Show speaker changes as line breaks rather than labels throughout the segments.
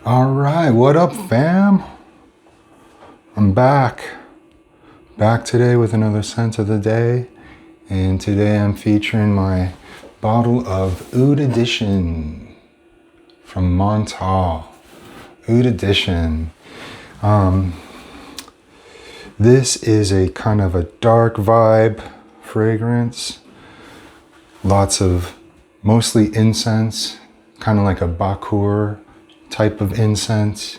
All right, what up, fam? I'm back today with another scent of the day, and today I'm featuring my bottle of Oud Edition from Montale. Oud Edition. This is a kind of a dark vibe fragrance. Lots of mostly incense, kind of like a Bakur type of incense.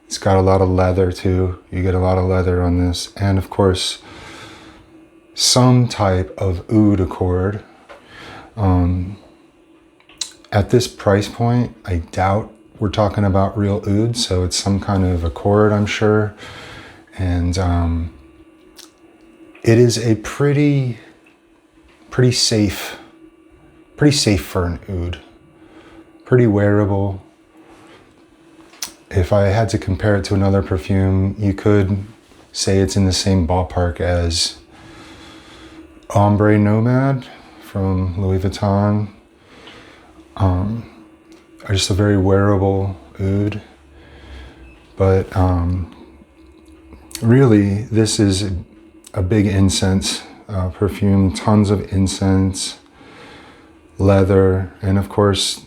It's got a lot of leather too. You get a lot of leather on this. And of course, some type of oud accord. At this price point, I doubt we're talking about real oud, so it's some kind of accord, I'm sure. And it is a pretty safe for an oud. Pretty wearable. If I had to compare it to another perfume, you could say it's in the same ballpark as Ombre Nomad from Louis Vuitton. Just a very wearable oud. But really, this is a big incense perfume, tons of incense, leather, and of course,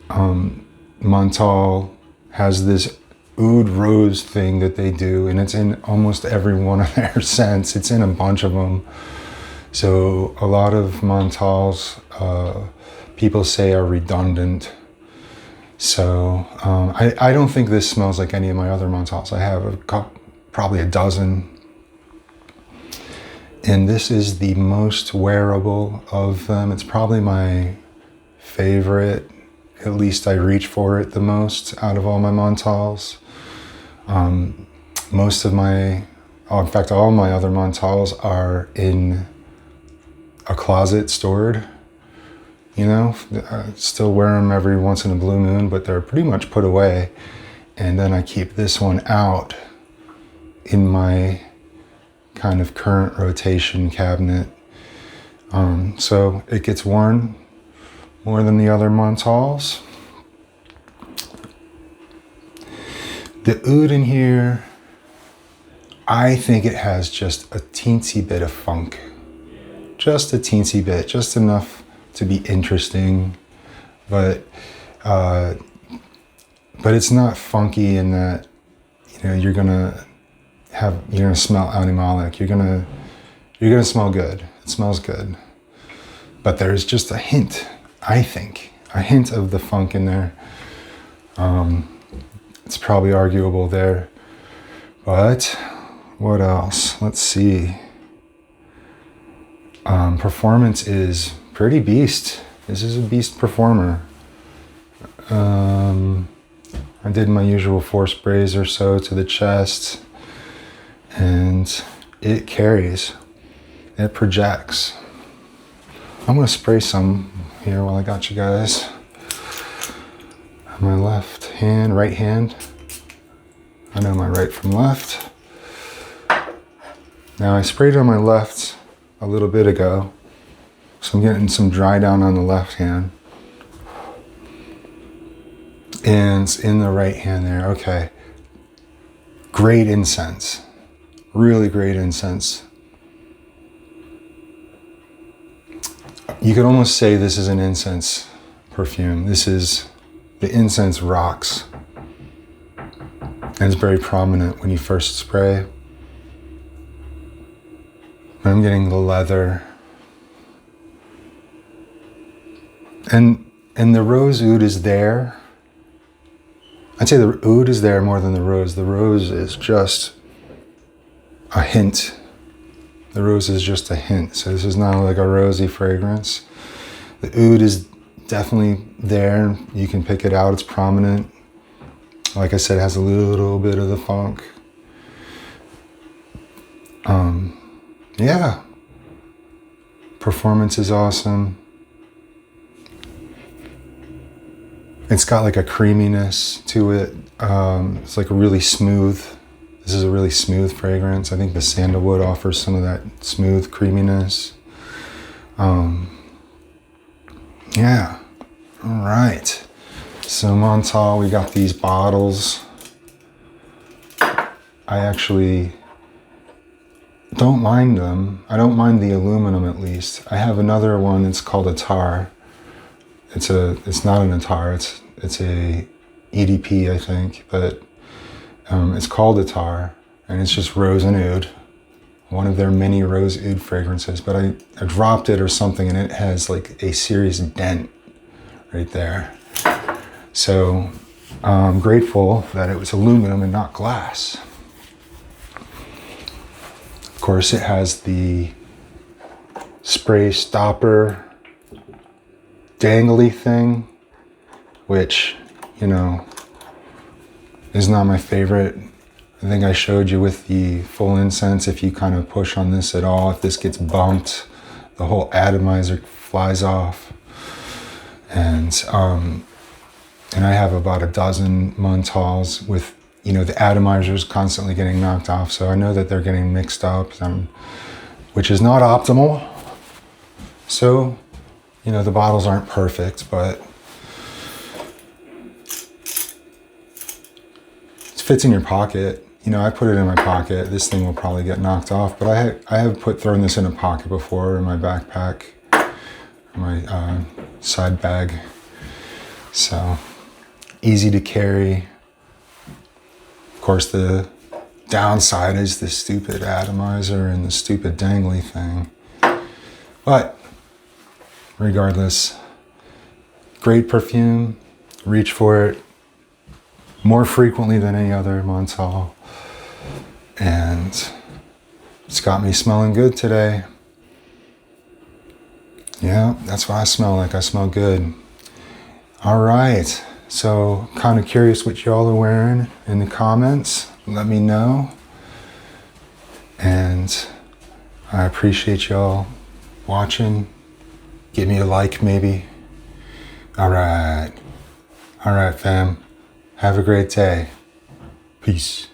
Montale has this oud rose thing that they do, and it's in almost every one of their scents. It's in a bunch of them. So a lot of Montale's people say are redundant. So I don't think this smells like any of my other Montales. I have probably a dozen. And this is the most wearable of them. It's probably my favorite. At least I reach for it the most out of all my Montales. Most of in fact, all my other Montales are in a closet stored. You know, I still wear them every once in a blue moon, but they're pretty much put away. And then I keep this one out in my kind of current rotation cabinet. So it gets worn more than the other Montales. The oud in here, I think it has just a teensy bit of funk. Just a teensy bit, just enough to be interesting. But it's not funky in that, you know, you're gonna smell animalic. You're gonna smell good. It smells good. But there's just a hint, I think, a hint of the funk in there. It's probably arguable there. But what else? Let's see. Performance is pretty beast. This is a beast performer. I did my usual 4 sprays or so to the chest, and it carries. It projects. I'm gonna spray some here while I got you guys. My left hand, right hand. I know my right from left. Now I sprayed on my left a little bit ago, so I'm getting some dry down on the left hand. And it's in the right hand there, okay. Great incense, really great incense. You could almost say this is an incense perfume. The incense rocks. And it's very prominent when you first spray. I'm getting the leather. And the rose oud is there. I'd say the oud is there more than the rose. The rose is just a hint. The rose is just a hint. So this is not like a rosy fragrance. The oud is definitely there. You can pick it out. It's prominent. Like I said, it has a little bit of the funk. Yeah. Performance is awesome. It's got like a creaminess to it. It's like a really smooth. This is a really smooth fragrance. I think the sandalwood offers some of that smooth creaminess. Yeah. All right. So Montale, we got these bottles. I actually don't mind them. I don't mind the aluminum, at least. I have another one. It's called a tar. It's not an attar. It's a EDP, I think, but it's called a tar, and it's just rose and oud. One of their many rose oud fragrances. But I dropped it or something, and it has like a serious dent right there. So I'm grateful that it was aluminum and not glass. Of course, it has the spray stopper dangly thing, which, you know, is not my favorite. I think I showed you with the full incense, if you kind of push on this at all, if this gets bumped, the whole atomizer flies off. And I have about a dozen Montales with, you know, the atomizers constantly getting knocked off. So I know that they're getting mixed up, which is not optimal. So, you know, the bottles aren't perfect, but it fits in your pocket. You know, I put it in my pocket. This thing will probably get knocked off, but I have thrown this in a pocket before, in my backpack, my side bag. So easy to carry. Of course, the downside is the stupid atomizer and the stupid dangly thing. But regardless, great perfume. Reach for it more frequently than any other Montale. And it's got me smelling good today. Yeah, that's what I smell like. I smell good. All right. So, kind of curious what y'all are wearing in the comments. Let me know. And I appreciate y'all watching. Give me a like, maybe. All right. All right, fam. Have a great day. Peace.